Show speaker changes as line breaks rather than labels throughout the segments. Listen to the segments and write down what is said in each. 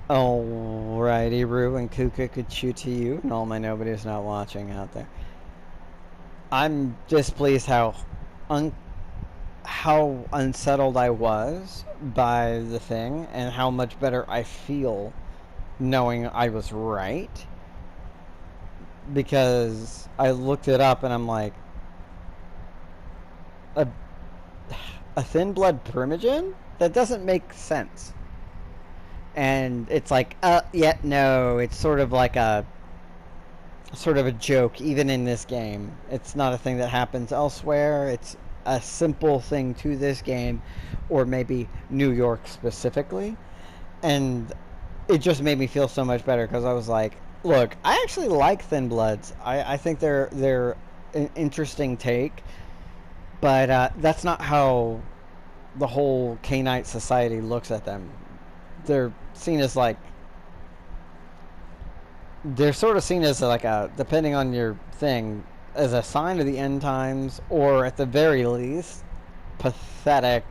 Alrighty, Rue and Kuka to you and all my nobody's not watching out there. I'm displeased un- how unsettled I was by the thing and how much better I feel knowing I was right. Because I looked it up and I'm like, a, a thin blood primogen? That doesn't make sense. And it's like, yeah, no, it's sort of like a joke even in this game. It's not a thing that happens elsewhere. It's a simple thing to this game, or maybe New York specifically. And it just made me feel so much better because I was like, look, I actually like Thin Bloods. I think they're an interesting take, but that's not how the whole Canite society looks at them. They're seen as like they're sort of seen as like a, depending on your thing, as a sign of the end times, or at the very least, pathetic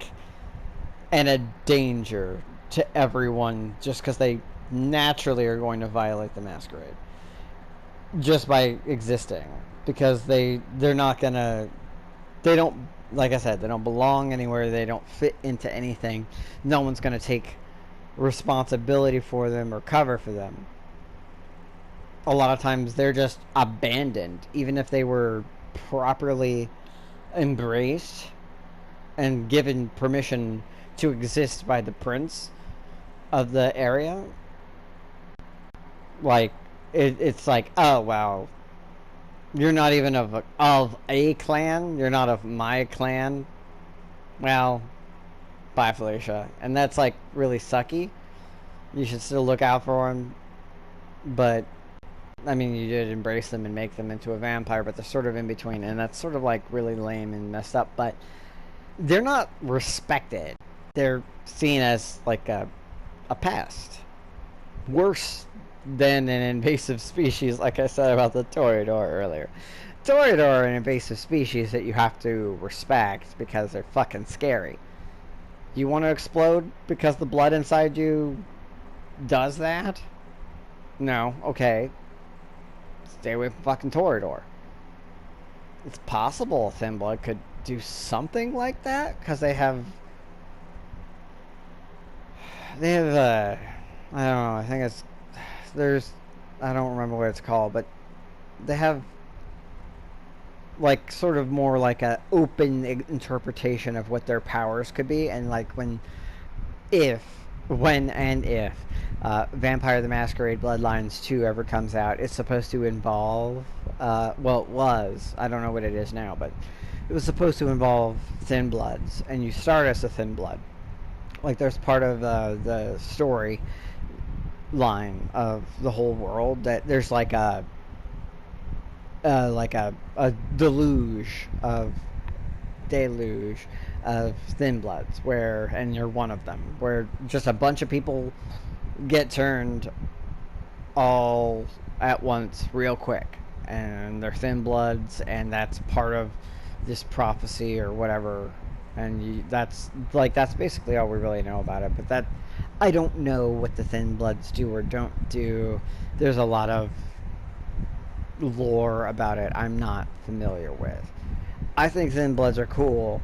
and a danger to everyone just because they naturally are going to violate the masquerade just by existing, because they're not gonna, they don't, like I said, they don't belong anywhere, they don't fit into anything, no one's gonna take responsibility for them or cover for them. A lot of times they're just abandoned, even if they were properly embraced and given permission to exist by the prince of the area. Like, it's like, oh wow, you're not even of a clan, you're not of my clan. Well, bye, Felicia. And that's like really sucky. You should still look out for him, but I mean, you did embrace them and make them into a vampire, but they're sort of in between, and that's sort of like really lame and messed up. But they're not respected. They're seen as like a pest. Worse than an invasive species, like I said about the Toreador earlier. Toreador are an invasive species that you have to respect because they're fucking scary. You want to explode because the blood inside you does that? No, okay. Stay away from fucking Toreador. It's possible Thin Blood could do something like that because they have I don't know, I think it's there's I don't remember what it's called, but they have like sort of more like a open interpretation of what their powers could be, and like if when and if Vampire the Masquerade Bloodlines 2 ever comes out, it's supposed to involve well, it was, I don't know what it is now, but it was supposed to involve Thin Bloods, and you start as a Thin Blood. Like, there's part of the story line of the whole world that there's like a deluge of Thin Bloods, where, and you're one of them, where just a bunch of people get turned all at once real quick, and they're Thin Bloods, and that's part of this prophecy or whatever. And that's basically all we really know about it. But that, I don't know what the Thin Bloods do or don't do. There's a lot of lore about it I'm not familiar with. I think Thin Bloods are cool,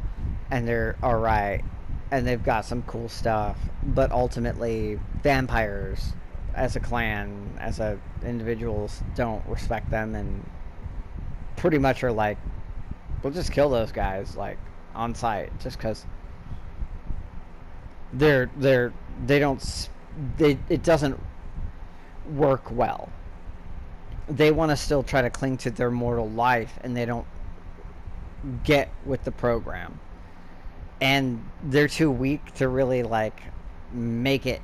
and they're alright, and they've got some cool stuff, but ultimately, vampires as a clan, as a individuals, don't respect them, and pretty much are like, we'll just kill those guys, like, on sight, just because they don't, it doesn't work well. They want to still try to cling to their mortal life, and they don't get with the program, and they're too weak to really like make it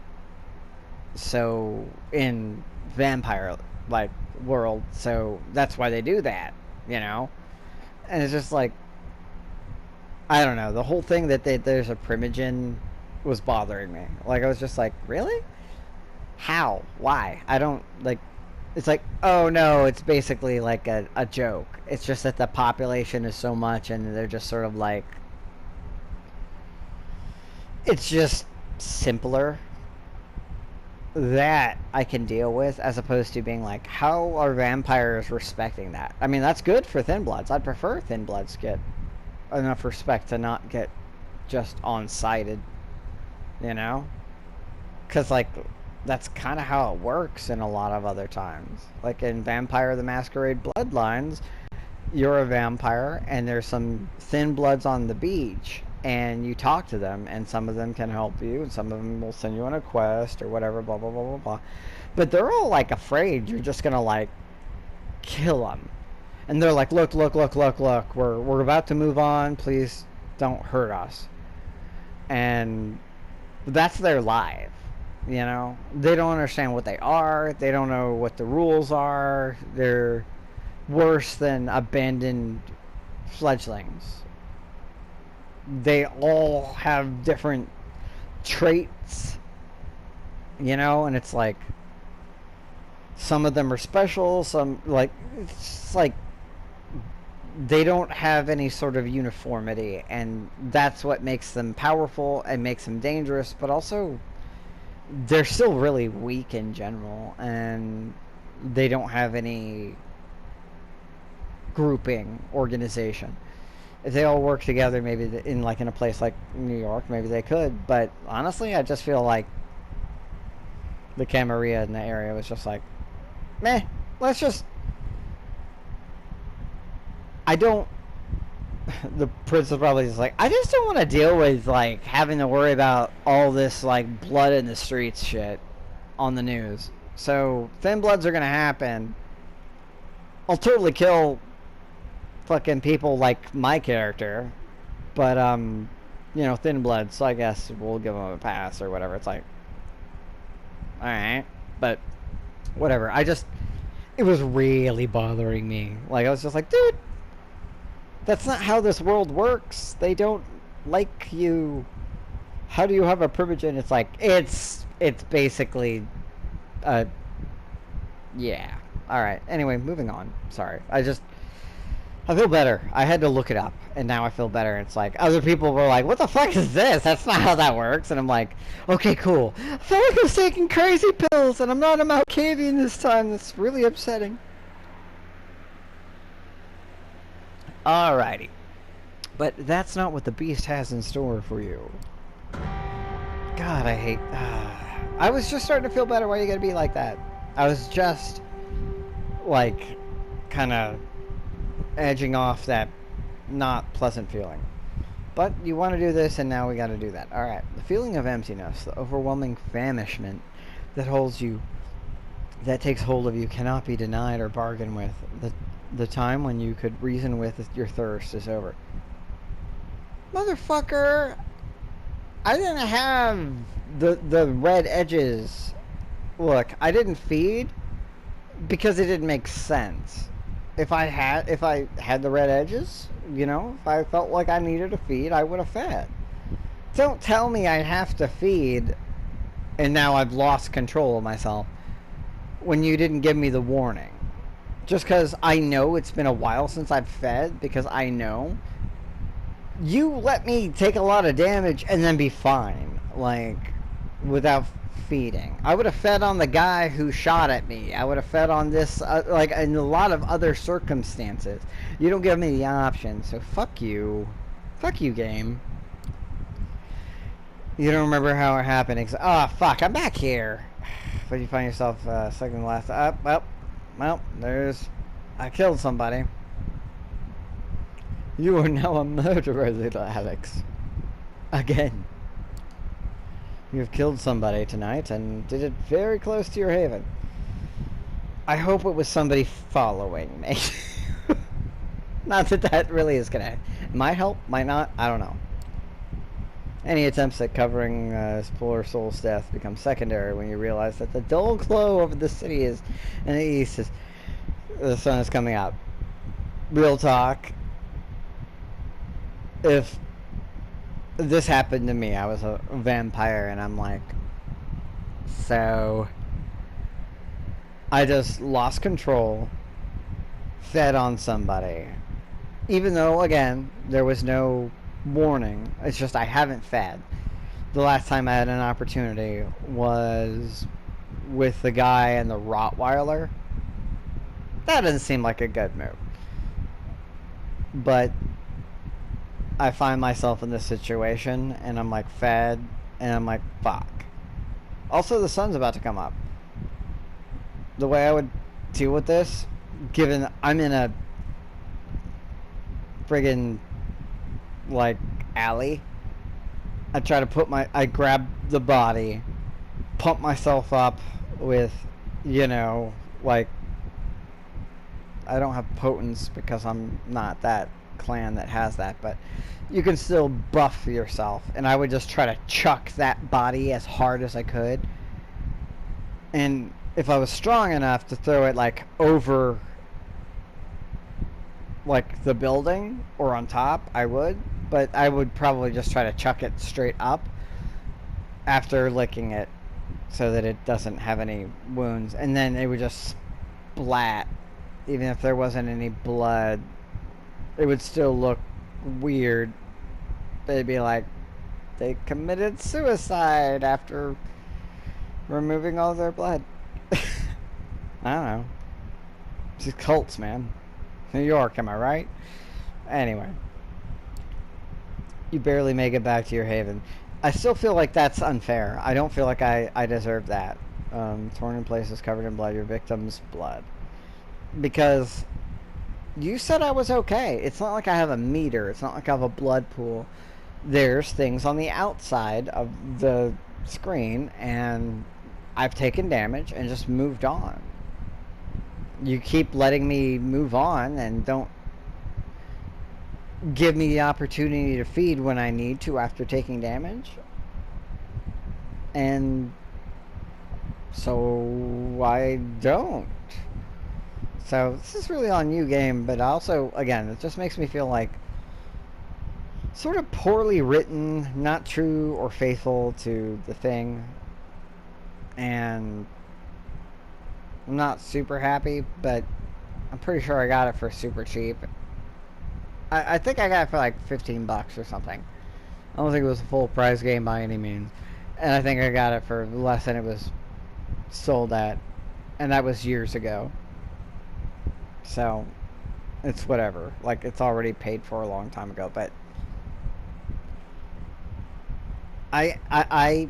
so in vampire like world, so that's why they do that, you know. And it's just like, I don't know, the whole thing that there's a primogen was bothering me. Like, I was just like, really? How? Why? I don't like, it's like, oh no, it's basically like a joke. It's just that the population is so much, and they're just sort of like, it's just simpler. that I can deal with, as opposed to being like, how are vampires respecting that? I mean, that's good for thin bloods. I'd prefer thin bloods get enough respect to not get just on-sighted, you know? Because, like, that's kind of how it works in a lot of other times. Like in Vampire the Masquerade Bloodlines, you're a vampire and there's some thin bloods on the beach, and you talk to them, and some of them can help you, and some of them will send you on a quest or whatever, blah, blah, blah, blah, blah. But they're all, like, afraid you're just gonna, like, kill them. And they're like, look, look, look, look, look, we're about to move on, please don't hurt us. And that's their life, you know? They don't understand what they are, they don't know what the rules are, they're worse than abandoned fledglings. They all have different traits, you know, and it's like some of them are special, some, like, it's like they don't have any sort of uniformity, and that's what makes them powerful and makes them dangerous, but also they're still really weak in general, and they don't have any grouping organization. If they all work together, maybe in a place like New York, maybe they could. But honestly, I just feel like the Camarilla in the area was just like, meh. Let's just. I don't. The prince is probably just like, I just don't want to deal with like having to worry about all this like blood in the streets shit on the news. So thin bloods are gonna happen. I'll totally kill fucking people like my character, but you know, thin blood, so I guess we'll give them a pass or whatever. It's like, all right, but whatever. It was really bothering me. Like, I was just like, dude, that's not how this world works. They don't like you. How do you have a privilege? And it's like, it's basically yeah. All right, anyway, moving on. Sorry, I feel better. I had to look it up, and now I feel better. It's like, other people were like, what the fuck is this? That's not how that works. And I'm like, okay, cool. I felt like I was taking crazy pills, and I'm not a Malkavian this time. That's really upsetting. Alrighty. But that's not what the beast has in store for you. God, I hate... I was just starting to feel better. Why you gotta be like that? I was just, like, kind of edging off that not pleasant feeling. But you want to do this, and now we got to do that. Alright. The feeling of emptiness, the overwhelming famishment that takes hold of you, cannot be denied or bargained with. The time when you could reason with your thirst is over. Motherfucker! I didn't have the red edges. Look, I didn't feed because it didn't make sense. If I had the red edges, you know, if I felt like I needed to feed, I would have fed. Don't tell me I have to feed and now I've lost control of myself when you didn't give me the warning. Just because I know it's been a while since I've fed, because I know. You let me take a lot of damage and then be fine, like, without feeding. I would have fed on the guy who shot at me. I would have fed on this, like, in a lot of other circumstances. You don't give me the option, so fuck you. Fuck you, game. You don't remember how it happened. Oh, fuck, I'm back here. But you find yourself second last up. Well, I killed somebody. You are now a murderer, little Alex. Again. You have killed somebody tonight and did it very close to your haven. I hope it was somebody following me. Not that really is gonna... Might help, might not, I don't know. Any attempts at covering this poor soul's death become secondary when you realize that the dull glow over the city is in the east is... The sun is coming out. Real talk. If this happened to me, I was a vampire, and I'm like, so I just lost control, fed on somebody, even though, again, there was no warning. It's just I haven't fed. The last time I had an opportunity was with the guy and the Rottweiler. That doesn't seem like a good move. But I find myself in this situation, and I'm like fed, and I'm like, fuck. Also, the sun's about to come up. The way I would deal with this, given I'm in a friggin' like alley, I try to I grab the body, pump myself up with, you know, like, I don't have potence because I'm not that clan that has that, but you can still buff yourself, and I would just try to chuck that body as hard as I could, and if I was strong enough to throw it like over like the building or on top, I would, but I would probably just try to chuck it straight up after licking it so that it doesn't have any wounds, and then it would just splat. Even if there wasn't any blood, it would still look weird. They'd be like, they committed suicide after removing all their blood. I don't know. These cults, man. New York, am I right? Anyway. You barely make it back to your haven. I still feel like that's unfair. I don't feel like I deserve that. Torn in places, covered in blood, your victim's blood. Because you said I was okay. It's not like I have a meter. It's not like I have a blood pool. There's things on the outside of the screen, and I've taken damage and just moved on. You keep letting me move on and don't give me the opportunity to feed when I need to after taking damage. And so I don't. So this is really on you, game, but also, again, it just makes me feel like sort of poorly written, not true or faithful to the thing, and I'm not super happy, but I'm pretty sure I got it for super cheap. I think I got it for like 15 bucks or something. I don't think it was a full price game by any means, and I think I got it for less than it was sold at, and that was years ago. So it's whatever. Like, it's already paid for a long time ago, but I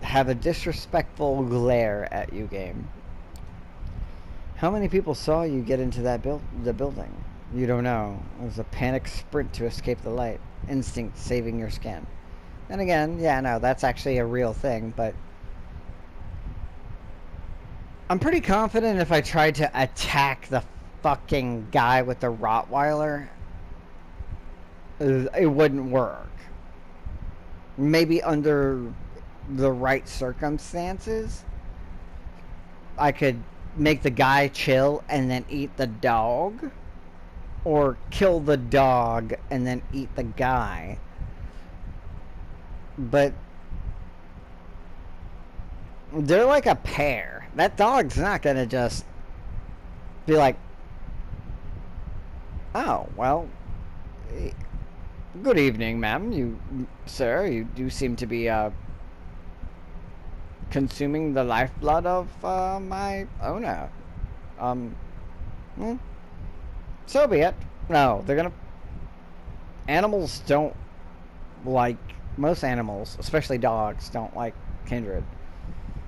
have a disrespectful glare at you, game. How many people saw you get into the building? You don't know. It was a panic sprint to escape the light. Instinct saving your skin. And again, yeah, no, that's actually a real thing, but I'm pretty confident if I tried to attack the fucking guy with the Rottweiler, it wouldn't work. Maybe under the right circumstances, I could make the guy chill and then eat the dog, or kill the dog and then eat the guy. But they're like a pair. That dog's not gonna just be like, oh, well, good evening, ma'am. Sir, you do seem to be consuming the lifeblood of my owner. So be it. No, they're gonna... Animals don't like... Most animals, especially dogs, don't like kindred.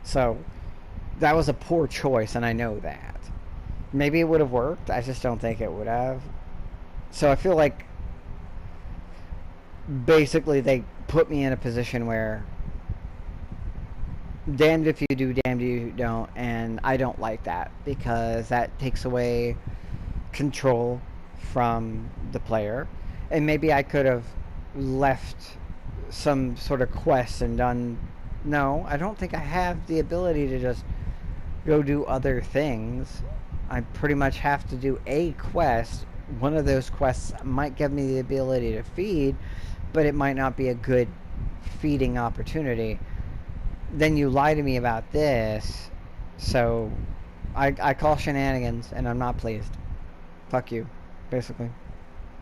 So, that was a poor choice, and I know that. Maybe it would have worked, I just don't think it would have. So I feel like basically they put me in a position where damned if you do, damned if you don't, and I don't like that, because that takes away control from the player. And maybe I could have left some sort of quest and done... No, I don't think I have the ability to just go do other things. I pretty much have to do a quest. One of those quests might give me the ability to feed, but it might not be a good feeding opportunity. Then you lie to me about this, so I call shenanigans, and I'm not pleased. Fuck you, basically.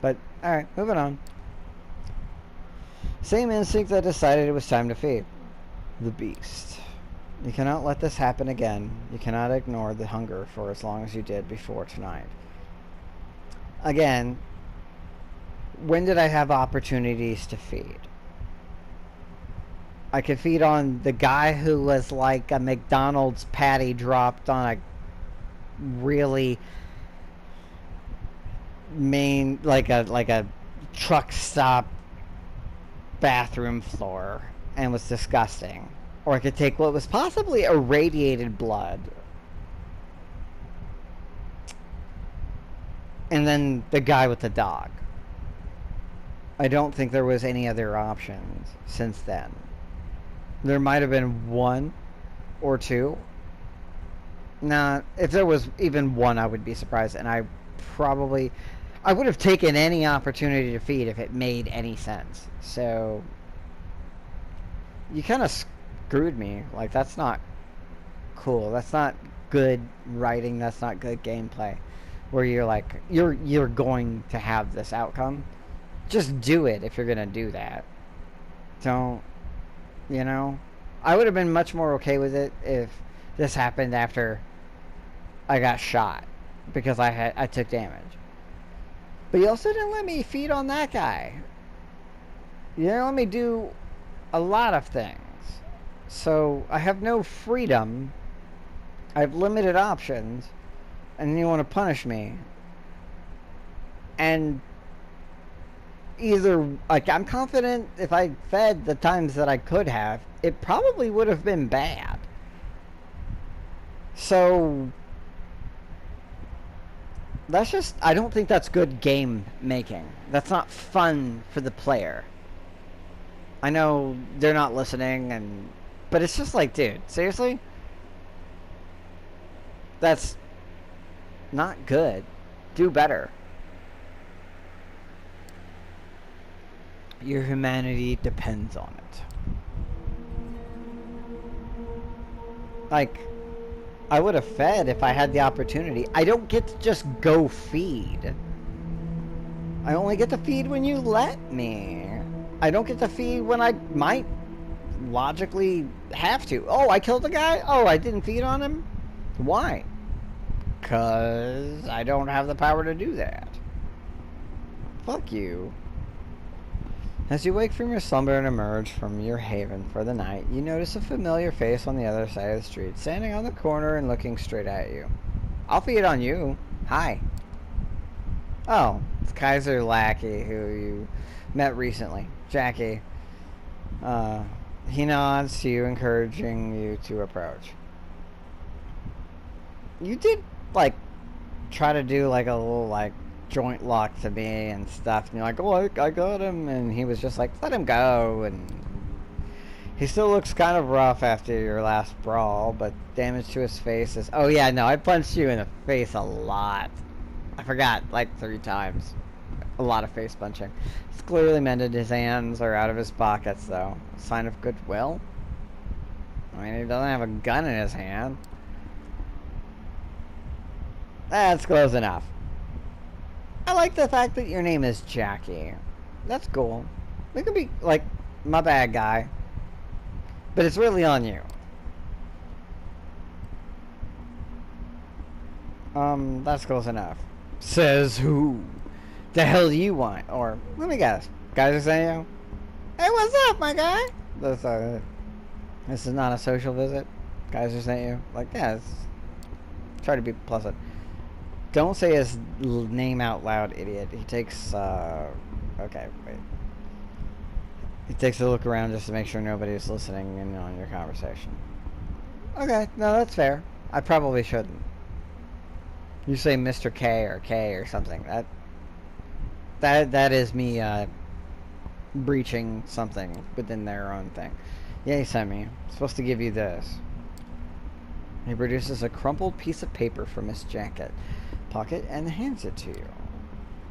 But, alright, moving on. Same instinct that decided it was time to feed. The beast. You cannot let this happen again. You cannot ignore the hunger for as long as you did before tonight. Again, when did I have opportunities to feed? I could feed on the guy who was like a McDonald's patty dropped on a really like a truck stop bathroom floor and was disgusting. Or I could take what was possibly irradiated blood. And then the guy with the dog. I don't think there was any other options since then. There might have been one or two. Nah, if there was even one, I would be surprised. And I would have taken any opportunity to feed if it made any sense. So, you kind of screwed me. Like, that's not cool. That's not good writing. That's not good gameplay. Where you're like, you're going to have this outcome. Just do it if you're going to do that. Don't, you know? I would have been much more okay with it if this happened after I got shot. Because I took damage. But you also didn't let me feed on that guy. You didn't let me do a lot of things. So I have no freedom. I have limited options. And you want to punish me. And either, like, I'm confident if I fed the times that I could have, it probably would have been bad. So that's just, I don't think that's good game making. That's not fun for the player. I know they're not listening, but it's just like, dude, seriously? That's not good. Do better. Your humanity depends on it. Like, I would have fed if I had the opportunity. I don't get to just go feed. I only get to feed when you let me. I don't get to feed when I might logically have to. Oh, I killed the guy? Oh, I didn't feed on him? Why? Because I don't have the power to do that. Fuck you. As you wake from your slumber and emerge from your haven for the night, you notice a familiar face on the other side of the street, standing on the corner and looking straight at you. I'll feed on you. Hi. Oh, it's Kaiser Lackey, who you met recently. Jackie. He nods to you, encouraging you to approach. You did, like, try to do, like, a little, like, joint lock to me and stuff, and you're like, oh, I got him, and he was just like, let him go, and he still looks kind of rough after your last brawl, but damage to his face is, oh yeah, no, I punched you in the face a lot. I forgot, like 3 times. A lot of face punching. It's clearly mended. His hands are out of his pockets, though. A sign of goodwill? I mean, he doesn't have a gun in his hand. That's close enough. I like the fact that your name is Jackie. That's cool. It could be, like, my bad guy. But it's really on you. That's close enough. Says who? The hell do you want? Or, let me guess. Guys are saying, hey, what's up, my guy? This is not a social visit. Guys are saying you. Like, yeah, try to be pleasant. Don't say his name out loud, idiot. He takes, okay, wait. He takes a look around just to make sure nobody's listening in on your conversation. Okay, no, that's fair. I probably shouldn't. You say Mr. K or K or something. That is me, breaching something within their own thing. Yeah, he sent me. I'm supposed to give you this. He produces a crumpled piece of paper from his jacket pocket and hands it to you.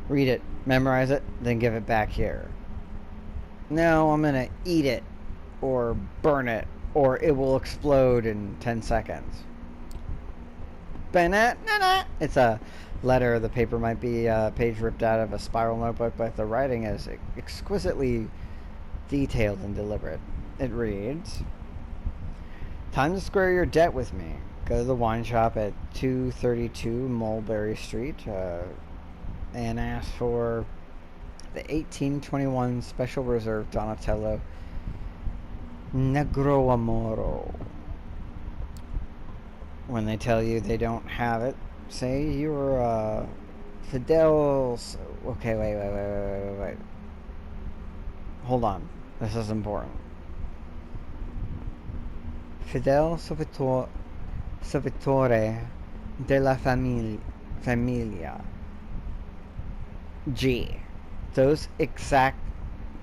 Read it, memorize it, then give it back here. No, I'm gonna eat it, or burn it, or it will explode in 10 seconds. It's a letter. The paper might be a page ripped out of a spiral notebook, but the writing is exquisitely detailed and deliberate. It reads, Time to square your debt with me. Go to the wine shop at 232 Mulberry Street and ask for the 1821 Special Reserve Donatello Negro Amoro. When they tell you they don't have it, say you're Fidel's. Okay, wait. Hold on. This is important. Fidel Servitore della Familia. G. Those exact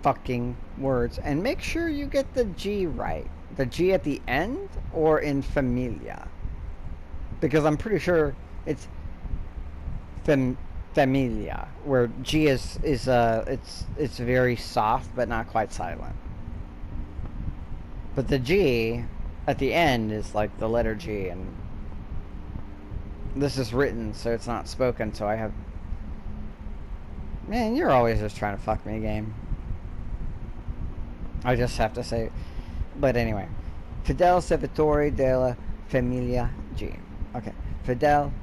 fucking words. And make sure you get the G right. The G at the end or in Familia. Because I'm pretty sure it's Familia, where G is it's very soft but not quite silent. But the G at the end is like the letter G, and this is written, so it's not spoken, so I have... Man, you're always just trying to fuck me, game. I just have to say... But anyway. Fidel Servitore della Familia G. Okay. Fidel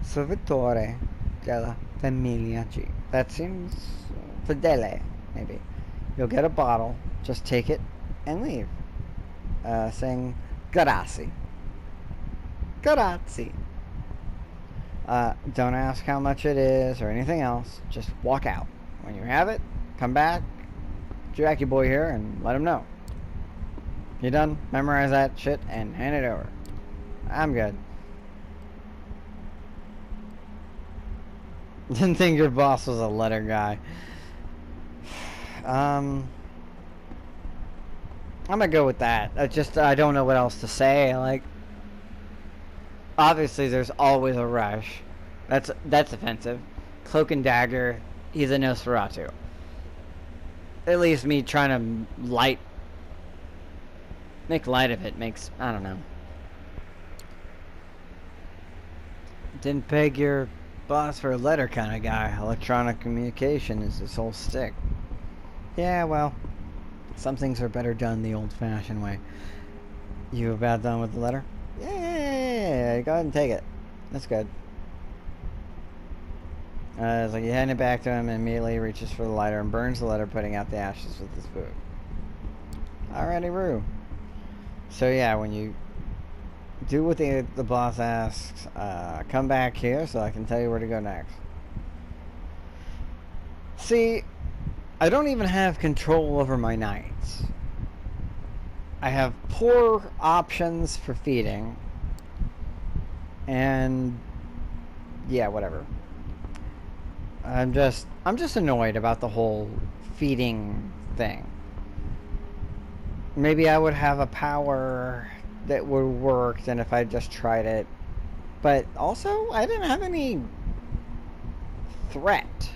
Servitore della Familia G. That seems... Fidele, maybe. You'll get a bottle. Just take it and leave. Saying... Grazie. Grazie. Don't ask how much it is or anything else. Just walk out. When you have it, come back, Jackie boy here, and let him know. You done? Memorize that shit and hand it over. I'm good. Didn't think your boss was a letter guy. I'm gonna go with that. I don't know what else to say. Like, obviously there's always a rush. That's offensive. Cloak and Dagger, he's a Nosferatu. At least me trying to make light of it makes, I don't know. Didn't peg your boss for a letter kind of guy. Electronic communication is his whole stick. Yeah, well, some things are better done the old-fashioned way. You about done with the letter? Yeah, go ahead and take it. That's good. It's like you hand it back to him and immediately reaches for the lighter and burns the letter, putting out the ashes with his boot. Alrighty, Roo. So yeah, when you do what the boss asks, come back here so I can tell you where to go next. See, I don't even have control over my nights. I have poor options for feeding. And yeah, whatever. I'm just annoyed about the whole feeding thing. Maybe I would have a power that would work than if I just tried it. But also, I didn't have any threat.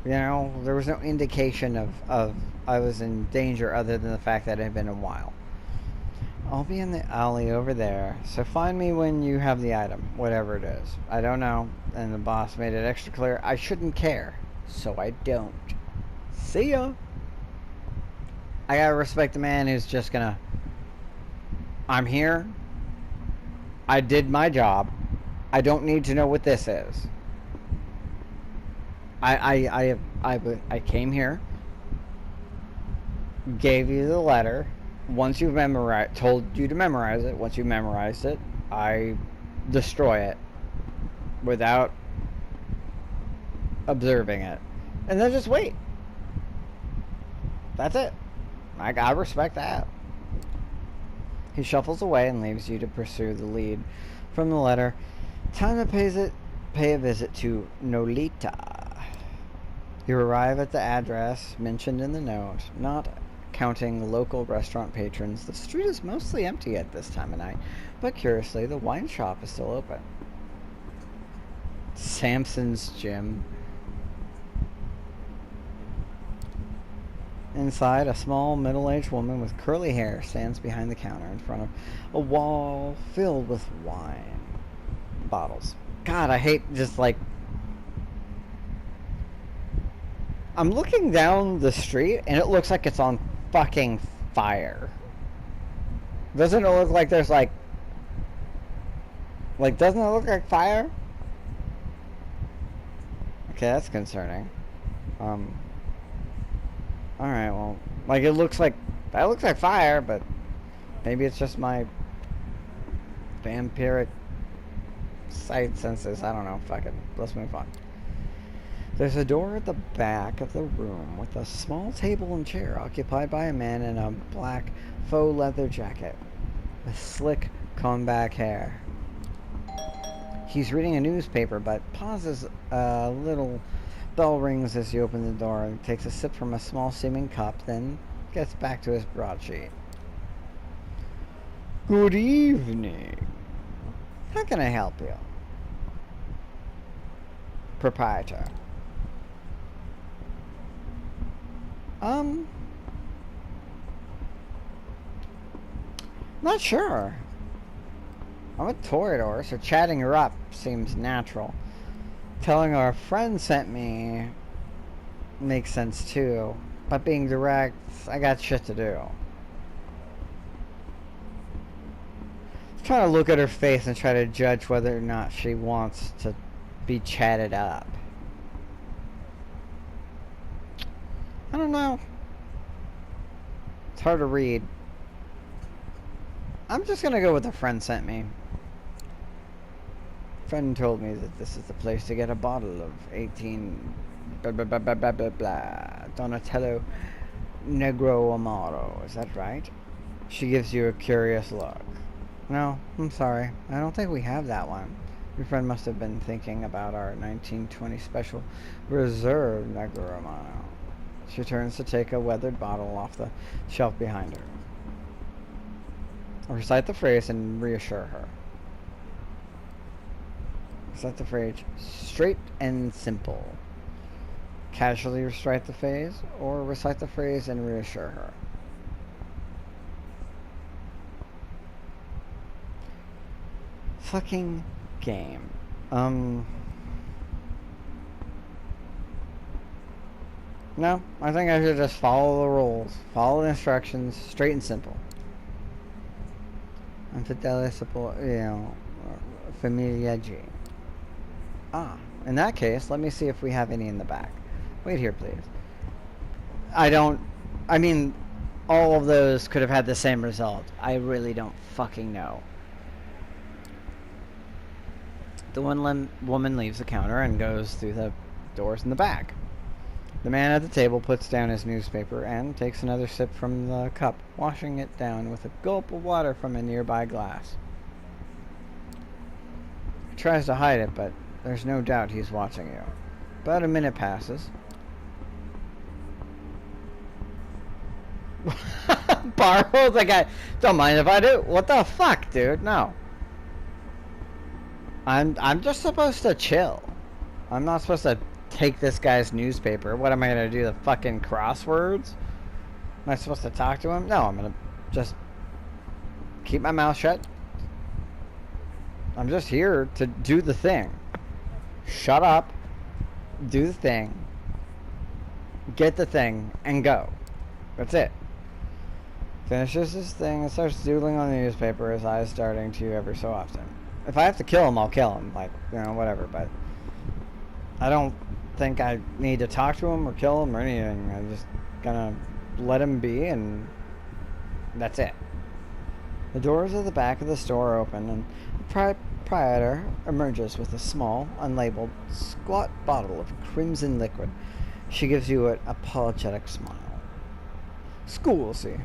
You know, there was no indication of I was in danger other than the fact that it had been a while. I'll be in the alley over there, so find me when you have the item, whatever it is. I don't know, and the boss made it extra clear I shouldn't care, so I don't. See ya! I gotta respect the man who's just gonna... I'm here. I did my job. I don't need to know what this is. I came here, gave you the letter. Once you've memorized, told you to memorize it. Once you memorized it, I destroy it without observing it, and then just wait. That's it. I respect that. He shuffles away and leaves you to pursue the lead from the letter. Time to pay a visit to Nolita. You arrive at the address mentioned in the note. Not counting local restaurant patrons, the street is mostly empty at this time of night, but curiously, the wine shop is still open. Samson's Gym. Inside, a small, middle-aged woman with curly hair stands behind the counter in front of a wall filled with wine bottles. God, I hate just like... I'm looking down the street and it looks like it's on fucking fire. Doesn't it look like there's like, doesn't it look like fire? Okay, that's concerning. Alright, well, like, it looks like, that looks like fire, but maybe it's just my vampiric sight senses. I don't know. Fuck it. Let's move on. There's a door at the back of the room with a small table and chair occupied by a man in a black faux leather jacket with slick, combed back hair. He's reading a newspaper, but pauses. A little bell rings as you open the door and takes a sip from a small seeming cup, then gets back to his broadsheet. Good evening. How can I help you? Proprietor. Not sure. I'm a Toreador, so chatting her up seems natural. Telling our friend sent me makes sense too. But being direct, I got shit to do. Trying to look at her face and try to judge whether or not she wants to be chatted up. I don't know. It's hard to read. I'm just gonna go with a friend sent me. Friend told me that this is the place to get a bottle of 18 blah blah blah blah blah blah blah Donatello Negro Amaro. Is that right? She gives you a curious look. No, I'm sorry. I don't think we have that one. Your friend must have been thinking about our 1920 special reserve Negro Amaro. She turns to take a weathered bottle off the shelf behind her. Recite the phrase and reassure her. Recite the phrase straight and simple. Casually recite the phrase, or recite the phrase and reassure her. Fucking game. No, I think I should just follow the rules. Follow the instructions, straight and simple. Infidelis, Familia G. Ah, in that case, let me see if we have any in the back. Wait here, please. I mean, all of those could have had the same result. I really don't fucking know. The woman leaves the counter and goes through the doors in the back. The man at the table puts down his newspaper and takes another sip from the cup, washing it down with a gulp of water from a nearby glass. He tries to hide it, but there's no doubt he's watching you. About a minute passes. Borrow the guy. Don't mind if I do. What the fuck, dude? No. I'm just supposed to chill. I'm not supposed to take this guy's newspaper. What am I gonna do? The fucking crosswords? Am I supposed to talk to him? No, I'm gonna just keep my mouth shut. I'm just here to do the thing. Shut up. Do the thing. Get the thing and go. That's it. Finishes his thing and starts doodling on the newspaper, his eyes starting to every so often. If I have to kill him, I'll kill him. Like, whatever, but I don't think I need to talk to him or kill him or anything. I'm just gonna let him be, and that's it. The doors of the back of the store open, and the proprietor emerges with a small, unlabeled, squat bottle of crimson liquid. She gives you an apologetic smile. Scusi.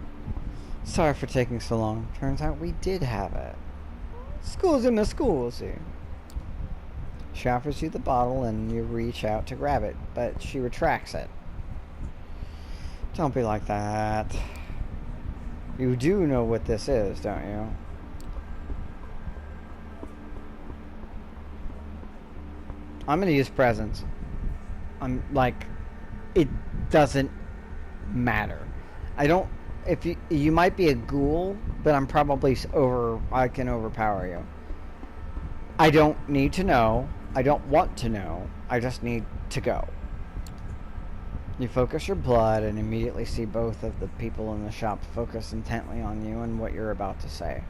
Sorry for taking so long. Turns out we did have it. Scusi, miss scusi. She offers you the bottle and you reach out to grab it, but she retracts it. Don't be like that. You do know what this is, don't you? I'm gonna use presents. I'm like, it doesn't matter. I don't. If you might be a ghoul, but I'm probably I can overpower you. I don't need to know. I don't want to know. I just need to go. You focus your blood and immediately see both of the people in the shop focus intently on you and what you're about to say.